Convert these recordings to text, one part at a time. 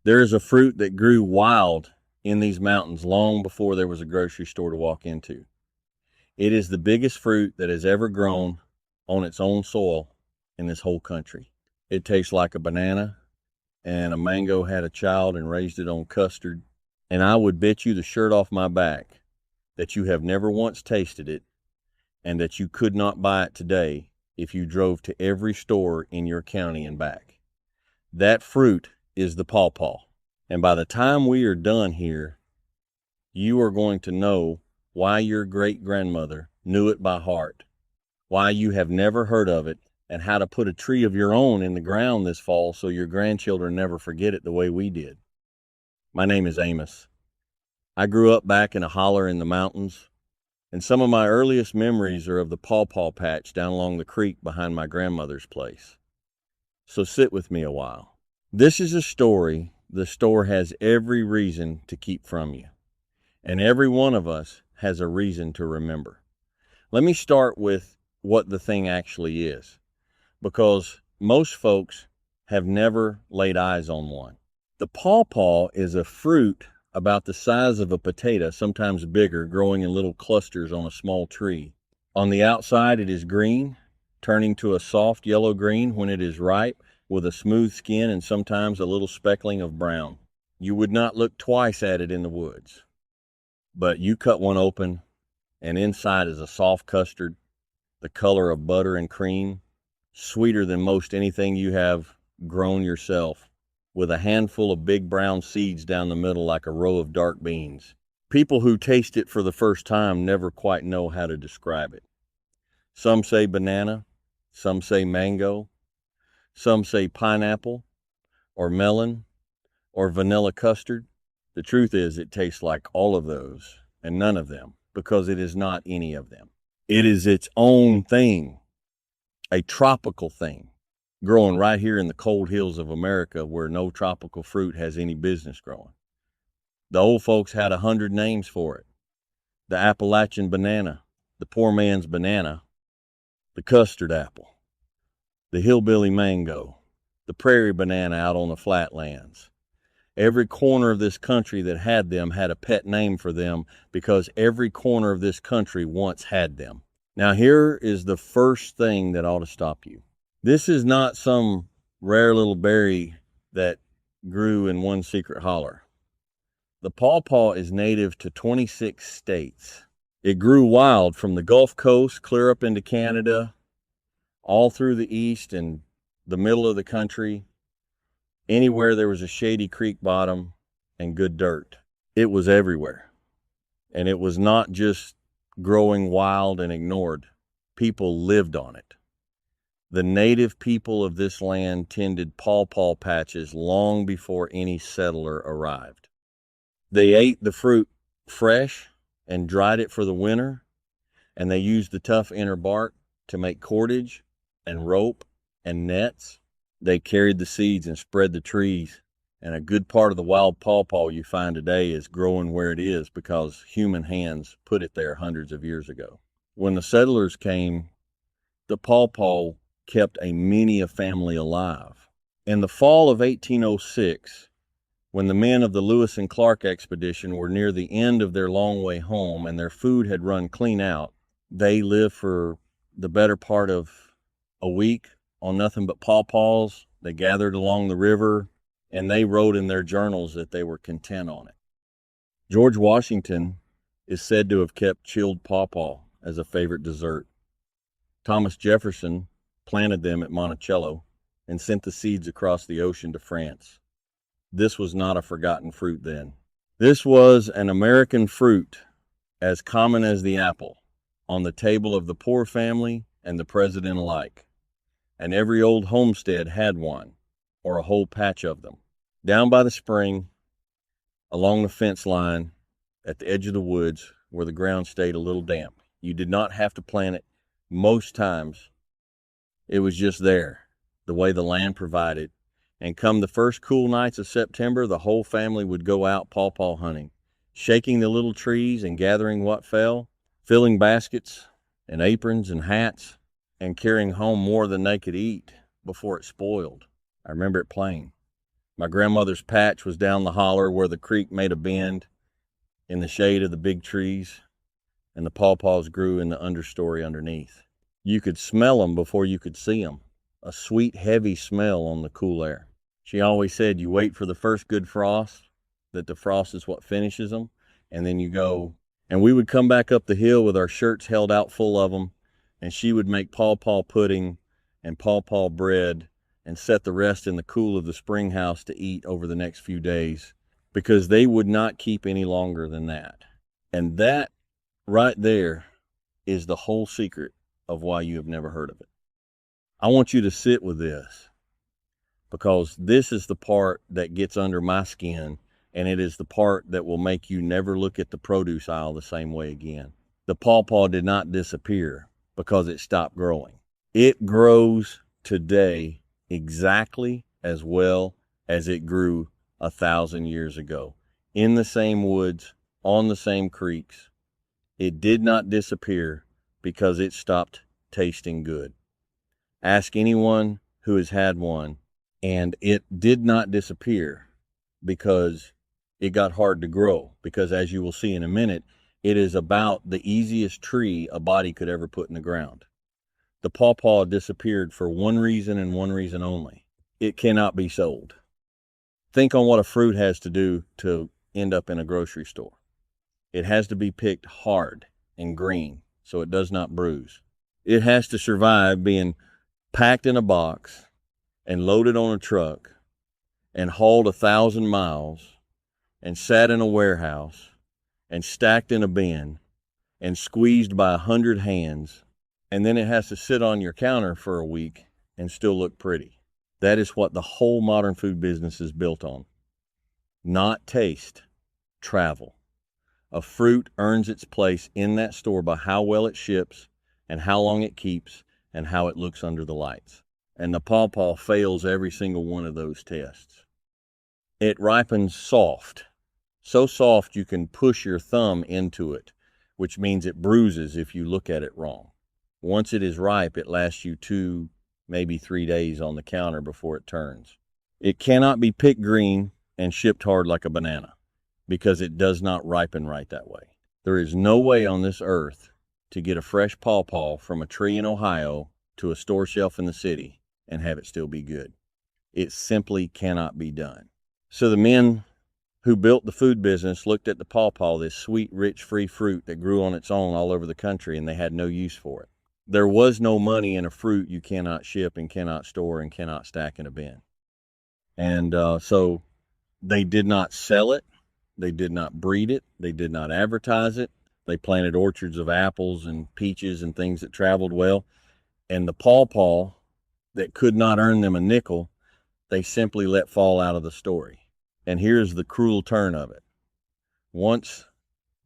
There is a fruit that grew wild in these mountains long before there was a grocery store to walk into. It is the biggest fruit that has ever grown on its own soil in this whole country. It tastes like a banana, and a mango had a child and raised it on custard. And I would bet you the shirt off my back that you have never once tasted it, and that you could not buy it today if you drove to every store in your county and back. That fruit is the pawpaw. And by the time we are done here, you are going to know why your great-grandmother knew it by heart, why you have never heard of it, and how to put a tree of your own in the ground this fall so your grandchildren never forget it the way we did. My name is Amos. I grew up back in a holler in the mountains, and some of my earliest memories are of the pawpaw patch down along the creek behind my grandmother's place. So sit with me a while. This is a story the store has every reason to keep from you, and every one of us has a reason to remember. Let me start with what the thing actually is, because most folks have never laid eyes on one. The pawpaw is a fruit about the size of a potato, sometimes bigger, growing in little clusters on a small tree. On the outside, it is green, turning to a soft yellow-green when it is ripe, with a smooth skin and sometimes a little speckling of brown. You would not look twice at it in the woods. But you cut one open, and inside is a soft custard, the color of butter and cream, sweeter than most anything you have grown yourself, with a handful of big brown seeds down the middle like a row of dark beans. People who taste it for the first time never quite know how to describe it. Some say banana, some say mango, some say pineapple, or melon, or vanilla custard. The truth is, it tastes like all of those, and none of them, because it is not any of them. It is its own thing, a tropical thing, growing right here in the cold hills of America where no tropical fruit has any business growing. The old folks had 100 names for it. The Appalachian banana, the poor man's banana, the custard apple, the hillbilly mango, the prairie banana out on the flatlands. Every corner of this country that had them had a pet name for them, because every corner of this country once had them. Now here is the first thing that ought to stop you. This is not some rare little berry that grew in one secret holler. The pawpaw is native to 26 states. It grew wild from the Gulf Coast clear up into Canada, all through the east and the middle of the country, anywhere there was a shady creek bottom and good dirt. It was everywhere. And it was not just growing wild and ignored. People lived on it. The native people of this land tended pawpaw patches long before any settler arrived. They ate the fruit fresh and dried it for the winter, and they used the tough inner bark to make cordage and rope and nets. They carried the seeds and spread the trees, and a good part of the wild pawpaw you find today is growing where it is because human hands put it there hundreds of years ago. When the settlers came, the pawpaw kept many a family alive. In the fall of 1806, when the men of the Lewis and Clark expedition were near the end of their long way home and their food had run clean out, they lived for the better part of a week on nothing but pawpaws. They gathered along the river, and they wrote in their journals that they were content on it. George Washington is said to have kept chilled pawpaw as a favorite dessert. Thomas Jefferson planted them at Monticello and sent the seeds across the ocean to France. This was not a forgotten fruit then. This was an American fruit as common as the apple, on the table of the poor family and the president alike. And every old homestead had one, or a whole patch of them. Down by the spring, along the fence line, at the edge of the woods, where the ground stayed a little damp. You did not have to plant it. Most times, it was just there, the way the land provided. And come the first cool nights of September, the whole family would go out pawpaw hunting, shaking the little trees and gathering what fell, filling baskets and aprons and hats, and carrying home more than they could eat before it spoiled. I remember it plain. My grandmother's patch was down the holler where the creek made a bend in the shade of the big trees, and the pawpaws grew in the understory underneath. You could smell them before you could see them, a sweet, heavy smell on the cool air. She always said you wait for the first good frost, that the frost is what finishes them, and then you go. And we would come back up the hill with our shirts held out full of them, and she would make pawpaw pudding and pawpaw bread and set the rest in the cool of the spring house to eat over the next few days, because they would not keep any longer than that. And that right there is the whole secret of why you have never heard of it. I want you to sit with this, because this is the part that gets under my skin, and it is the part that will make you never look at the produce aisle the same way again. The pawpaw did not disappear because it stopped growing. It grows today exactly as well as it grew 1,000 years ago, in the same woods, on the same creeks. It did not disappear because it stopped tasting good. Ask anyone who has had one, and it did not disappear because it got hard to grow, because as you will see in a minute, it is about the easiest tree a body could ever put in the ground. The pawpaw disappeared for one reason and one reason only. It cannot be sold. Think on what a fruit has to do to end up in a grocery store. It has to be picked hard and green so it does not bruise. It has to survive being packed in a box and loaded on a truck and hauled 1,000 miles and sat in a warehouse and stacked in a bin and squeezed by 100 hands, and then it has to sit on your counter for a week and still look pretty. That is what the whole modern food business is built on. Not taste, travel. A fruit earns its place in that store by how well it ships and how long it keeps and how it looks under the lights. And the pawpaw fails every single one of those tests. It ripens soft, so soft you can push your thumb into it, which means it bruises if you look at it wrong. Once it is ripe, it lasts you 2, maybe 3 days on the counter before it turns. It cannot be picked green and shipped hard like a banana, because it does not ripen right that way. There is no way on this earth to get a fresh pawpaw from a tree in Ohio to a store shelf in the city and have it still be good. It simply cannot be done. So the men who built the food business looked at the pawpaw, this sweet, rich, free fruit that grew on its own all over the country, and they had no use for it. There was no money in a fruit you cannot ship and cannot store and cannot stack in a bin. And so they did not sell it. They did not breed it. They did not advertise it. They planted orchards of apples and peaches and things that traveled well. And the pawpaw that could not earn them a nickel, they simply let fall out of the story. And here's the cruel turn of it. Once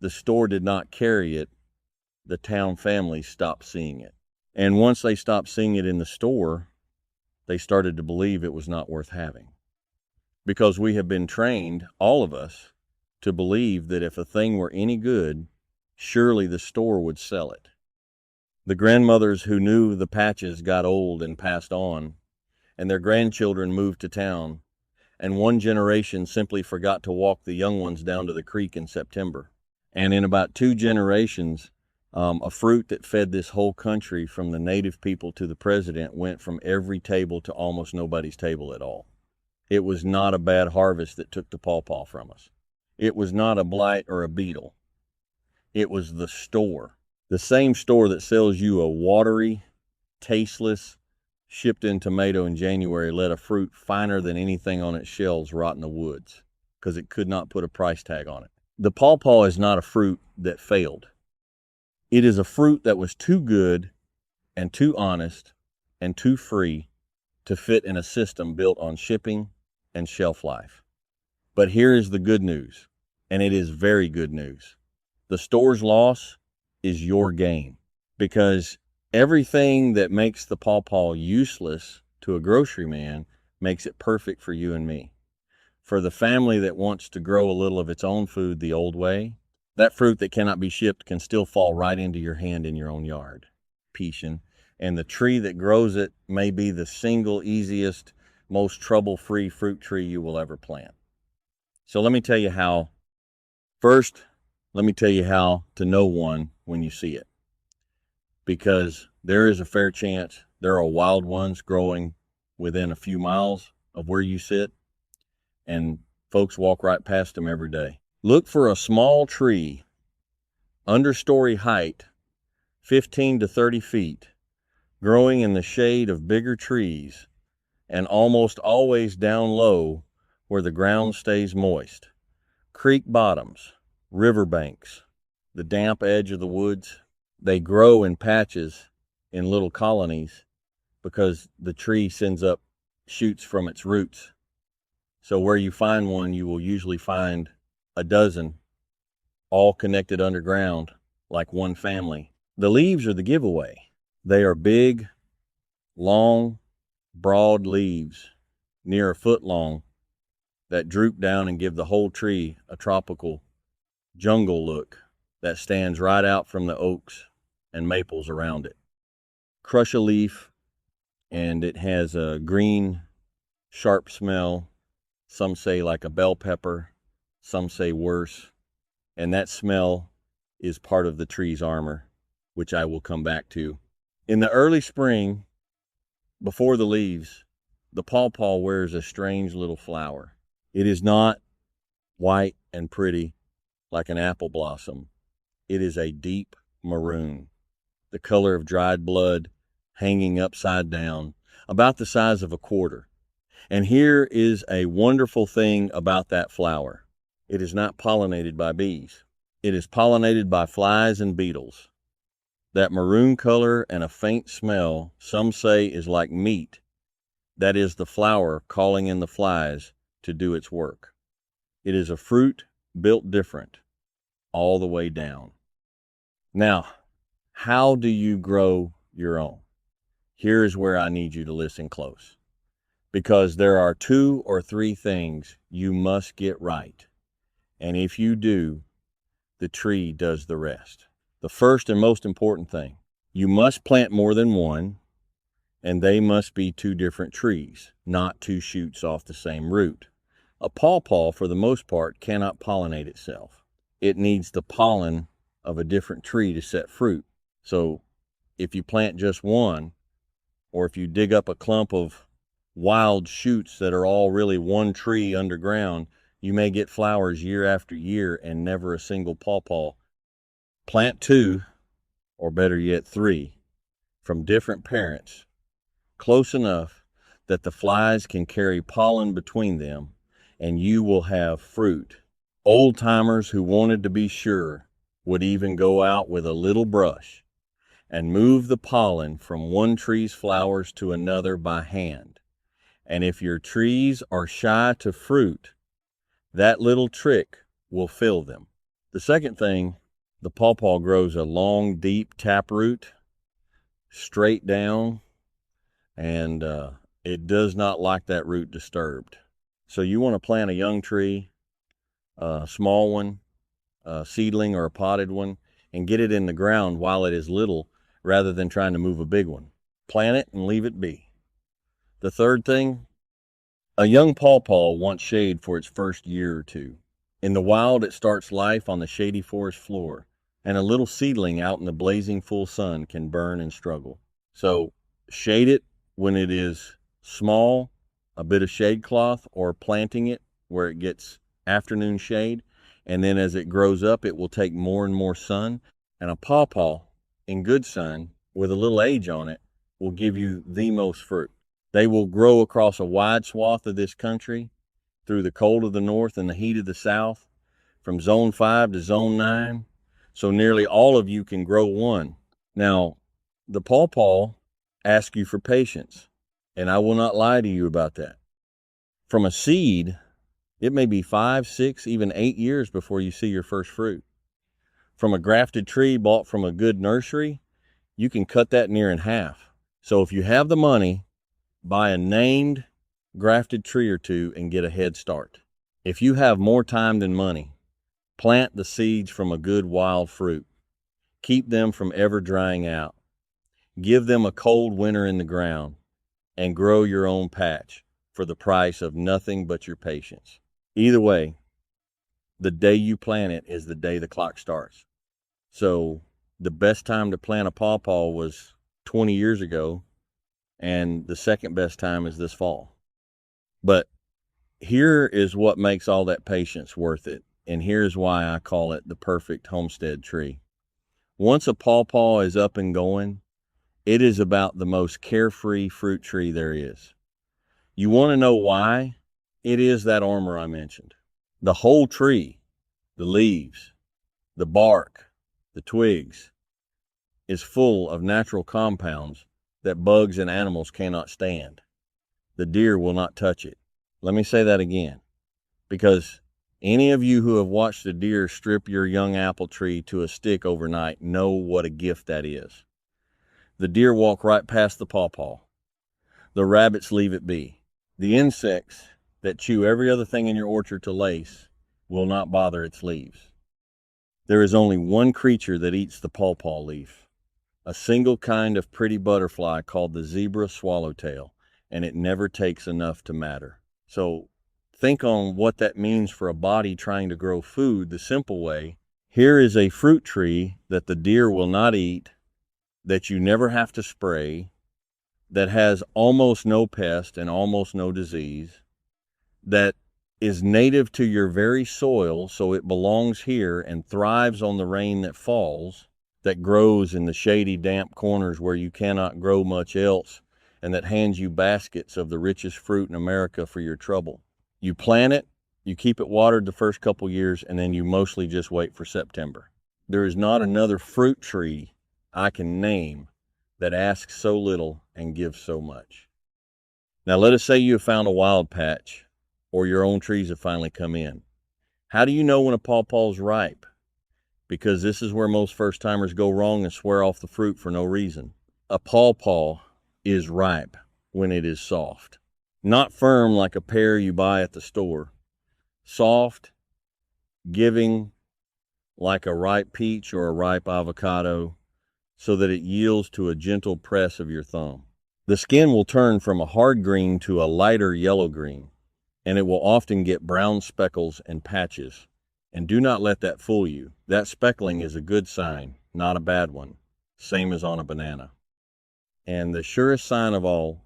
the store did not carry it, the town family stopped seeing it. And once they stopped seeing it in the store, they started to believe it was not worth having. Because we have been trained, all of us, to believe that if a thing were any good, surely the store would sell it. The grandmothers who knew the patches got old and passed on, and their grandchildren moved to town, and one generation simply forgot to walk the young ones down to the creek in September. And in about 2 generations, a fruit that fed this whole country, from the native people to the president, went from every table to almost nobody's table at all. It was not a bad harvest that took the pawpaw from us. It was not a blight or a beetle. It was the store. The same store that sells you a watery, tasteless, shipped-in tomato in January let a fruit finer than anything on its shelves rot in the woods because it could not put a price tag on it. The pawpaw is not a fruit that failed. It is a fruit that was too good and too honest and too free to fit in a system built on shipping and shelf life. But here is the good news, and it is very good news. The store's loss is your gain, because everything that makes the pawpaw useless to a grocery man makes it perfect for you and me. For the family that wants to grow a little of its own food the old way, that fruit that cannot be shipped can still fall right into your hand in your own yard. And the tree that grows it may be the single easiest, most trouble-free fruit tree you will ever plant. So let me tell you how. First, let me tell you how to know one when you see it, because there is a fair chance there are wild ones growing within a few miles of where you sit, and folks walk right past them every day. Look for a small tree, understory height, 15 to 30 feet, growing in the shade of bigger trees, and almost always down low where the ground stays moist. Creek bottoms, river banks, the damp edge of the woods. They grow in patches in little colonies because the tree sends up shoots from its roots. So where you find one, you will usually find a dozen, all connected underground like one family. The leaves are the giveaway. They are big, long, broad leaves, near a foot long, that droop down and give the whole tree a tropical jungle look that stands right out from the oaks and maples around it. Crush a leaf, and it has a green, sharp smell. Some say like a bell pepper, some say worse. And that smell is part of the tree's armor, which I will come back to. In the early spring, before the leaves, the pawpaw wears a strange little flower. It is not white and pretty like an apple blossom. It is a deep maroon, the color of dried blood, hanging upside down, about the size of a quarter. And here is a wonderful thing about that flower. It is not pollinated by bees. It is pollinated by flies and beetles. That maroon color and a faint smell, some say, is like meat. That is the flower calling in the flies to do its work. It is a fruit built different, all the way down. Now, how do you grow your own? Here is where I need you to listen close, because there are 2 or 3 things you must get right. And if you do, the tree does the rest. The first and most important thing, you must plant more than one, and they must be 2 different trees, not 2 shoots off the same root. A pawpaw, for the most part, cannot pollinate itself. It needs the pollen of a different tree to set fruit. So if you plant just one, or if you dig up a clump of wild shoots that are all really one tree underground, you may get flowers year after year and never a single pawpaw. Plant 2, or better yet 3, from different parents, close enough that the flies can carry pollen between them, and you will have fruit. Old timers who wanted to be sure would even go out with a little brush and move the pollen from one tree's flowers to another by hand. And if your trees are shy to fruit, that little trick will fill them. The second thing, the pawpaw grows a long, deep taproot straight down, and it does not like that root disturbed. So you want to plant a young tree, a small one, a seedling or a potted one, and get it in the ground while it is little rather than trying to move a big one. Plant it and leave it be. The third thing, a young pawpaw wants shade for its first year or 2. In the wild, it starts life on the shady forest floor, and a little seedling out in the blazing full sun can burn and struggle. So shade it when it is small, a bit of shade cloth, or planting it where it gets afternoon shade, and then as it grows up, it will take more and more sun. And a pawpaw in good sun with a little age on it will give you the most fruit. They will grow across a wide swath of this country, through the cold of the north and the heat of the south, from zone 5 to zone 9. So nearly all of you can grow one. Now, the pawpaw asks you for patience, and I will not lie to you about that. From a seed, it may be 5, 6, even 8 years before you see your first fruit. From a grafted tree bought from a good nursery, you can cut that near in half. So if you have the money, buy a named grafted tree or 2 and get a head start. If you have more time than money, plant the seeds from a good wild fruit. Keep them from ever drying out. Give them a cold winter in the ground and grow your own patch. for the price of nothing but your patience. Either way, the day you plant it is the day the clock starts. So the best time to plant a pawpaw was 20 years ago, and the second best time is this fall. But here is what makes all that patience worth it, and here's why I call it the perfect homestead tree. Once a pawpaw is up and going, it is about the most carefree fruit tree there is. You want to know why? It is that armor I mentioned. The whole tree, the leaves, the bark, the twigs, is full of natural compounds that bugs and animals cannot stand. The deer will not touch it. Let me say that again, because any of you who have watched a deer strip your young apple tree to a stick overnight know what a gift that is. The deer walk right past the pawpaw. The rabbits leave it be. The insects that chew every other thing in your orchard to lace will not bother its leaves. There is only one creature that eats the pawpaw leaf, a single kind of pretty butterfly called the zebra swallowtail, and it never takes enough to matter. So think on what that means for a body trying to grow food the simple way. Here is a fruit tree that the deer will not eat, that you never have to spray, that has almost no pest and almost no disease, that is native to your very soil, so it belongs here and thrives on the rain that falls, that grows in the shady, damp corners where you cannot grow much else, and that hands you baskets of the richest fruit in America for your trouble. You plant it, you keep it watered the first couple years, and then you mostly just wait for September. There is not another fruit tree I can name that asks so little and gives so much. Now let us say you have found a wild patch, or your own trees have finally come in. How do you know when a pawpaw is ripe? Because this is where most first-timers go wrong and swear off the fruit for no reason. A pawpaw is ripe when it is soft. Not firm like a pear you buy at the store. Soft, giving like a ripe peach or a ripe avocado, so that it yields to a gentle press of your thumb. The skin will turn from a hard green to a lighter yellow green, and it will often get brown speckles and patches. And do not let that fool you. That speckling is a good sign, not a bad one, same as on a banana. And the surest sign of all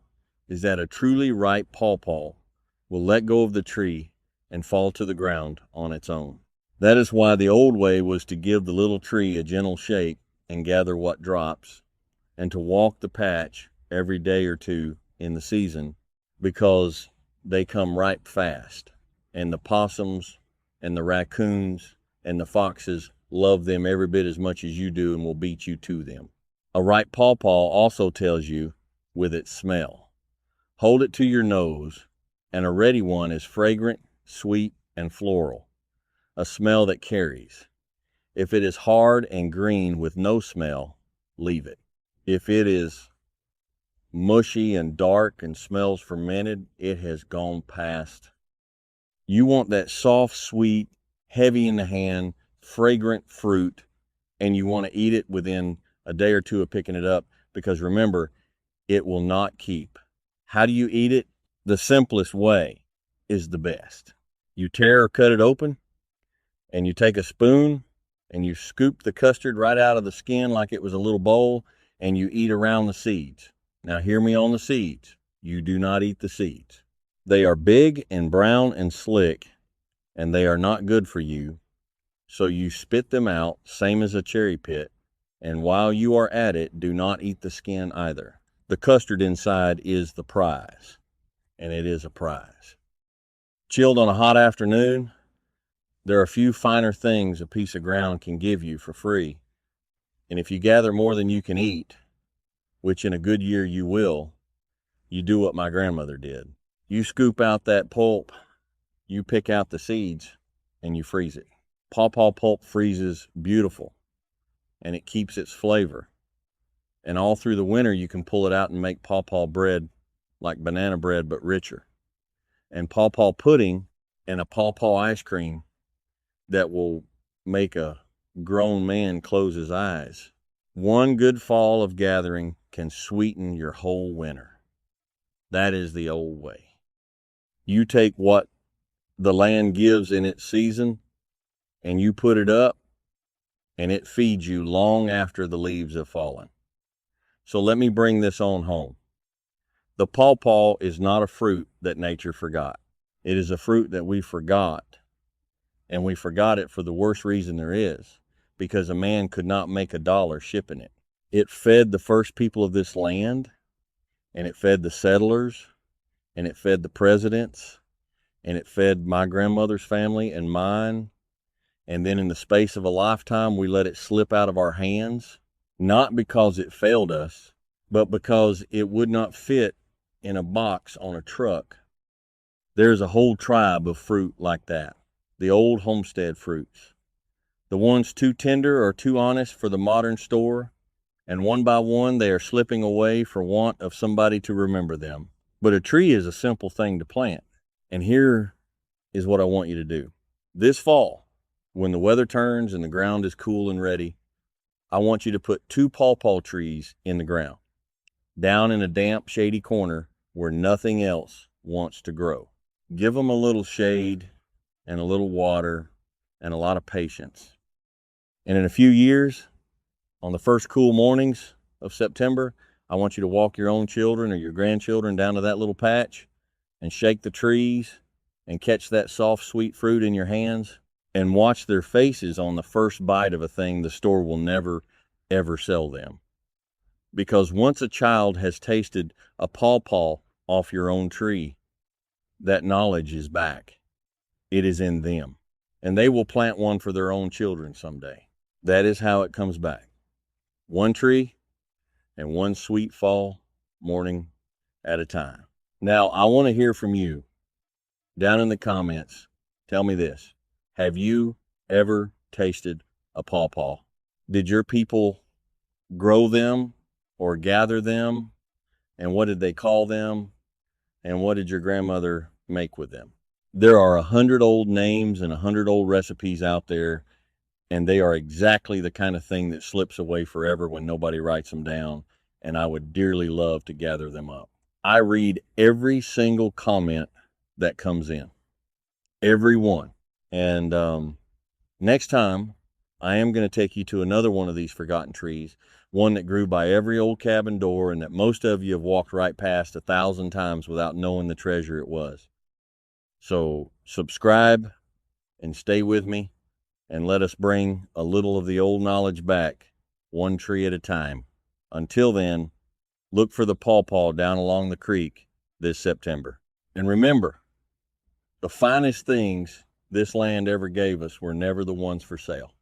is that a truly ripe pawpaw will let go of the tree and fall to the ground on its own. That is why the old way was to give the little tree a gentle shake and gather what drops, and to walk the patch every day or two in the season, because they come ripe fast, and the possums and the raccoons and the foxes love them every bit as much as you do and will beat you to them. A ripe pawpaw also tells you with its smell. Hold it to your nose, and a ready one is fragrant, sweet, and floral, a smell that carries. If it is hard and green with no smell, leave it. If it is mushy and dark and smells fermented, it has gone past. You want that soft, sweet, heavy in the hand, fragrant fruit, and you want to eat it within a day or two of picking it up, because remember, it will not keep. How do you eat it? The simplest way is the best. You tear or cut it open, and you take a spoon, and you scoop the custard right out of the skin like it was a little bowl, and you eat around the seeds. Now hear me on the seeds. You do not eat the seeds. They are big and brown and slick, and they are not good for you. So you spit them out, same as a cherry pit, and while you are at it, do not eat the skin either. The custard inside is the prize, and it is a prize. Chilled on a hot afternoon, there are a few finer things a piece of ground can give you for free. And if you gather more than you can eat, which in a good year you will, you do what my grandmother did. You scoop out that pulp, you pick out the seeds, and you freeze it. Pawpaw pulp freezes beautiful, and it keeps its flavor. And all through the winter, you can pull it out and make pawpaw bread like banana bread, but richer. And pawpaw pudding and a pawpaw ice cream that will make a grown man close his eyes. One good fall of gathering can sweeten your whole winter. That is the old way. You take what the land gives in its season and you put it up, and it feeds you long after the leaves have fallen. So let me bring this on home. The pawpaw is not a fruit that nature forgot. It is a fruit that we forgot, and we forgot it for the worst reason there is, because a man could not make $1 shipping it. It fed the first people of this land, and it fed the settlers, and it fed the presidents, and it fed my grandmother's family and mine. And then in the space of a lifetime, we let it slip out of our hands, not because it failed us, but because it would not fit in a box on a truck. There's a whole tribe of fruit like that, the old homestead fruits, the ones too tender or too honest for the modern store, and one by one they are slipping away for want of somebody to remember them. But a tree is a simple thing to plant, and here is what I want you to do. This fall, when the weather turns and the ground is cool and ready, I want you to put 2 pawpaw trees in the ground, down in a damp, shady corner where nothing else wants to grow. Give them a little shade and a little water and a lot of patience. And in a few years, on the first cool mornings of September, I want you to walk your own children or your grandchildren down to that little patch and shake the trees and catch that soft, sweet fruit in your hands and watch their faces on the first bite of a thing the store will never, ever sell them. Because once a child has tasted a pawpaw off your own tree, that knowledge is back. It is in them. And they will plant one for their own children someday. That is how it comes back. 1 tree and 1 sweet fall morning at a time. Now, I want to hear from you. Down in the comments, tell me this. Have you ever tasted a pawpaw? Did your people grow them or gather them? And what did they call them? And what did your grandmother make with them? There are 100 old names and 100 old recipes out there, and they are exactly the kind of thing that slips away forever when nobody writes them down, and I would dearly love to gather them up. I read every single comment that comes in. Every one. And next time, I am going to take you to another one of these forgotten trees, one that grew by every old cabin door and that most of you have walked right past 1,000 times without knowing the treasure it was. So subscribe and stay with me, and let us bring a little of the old knowledge back, 1 tree at a time. Until then, look for the pawpaw down along the creek this September. And remember, the finest things this land ever gave us were never the ones for sale.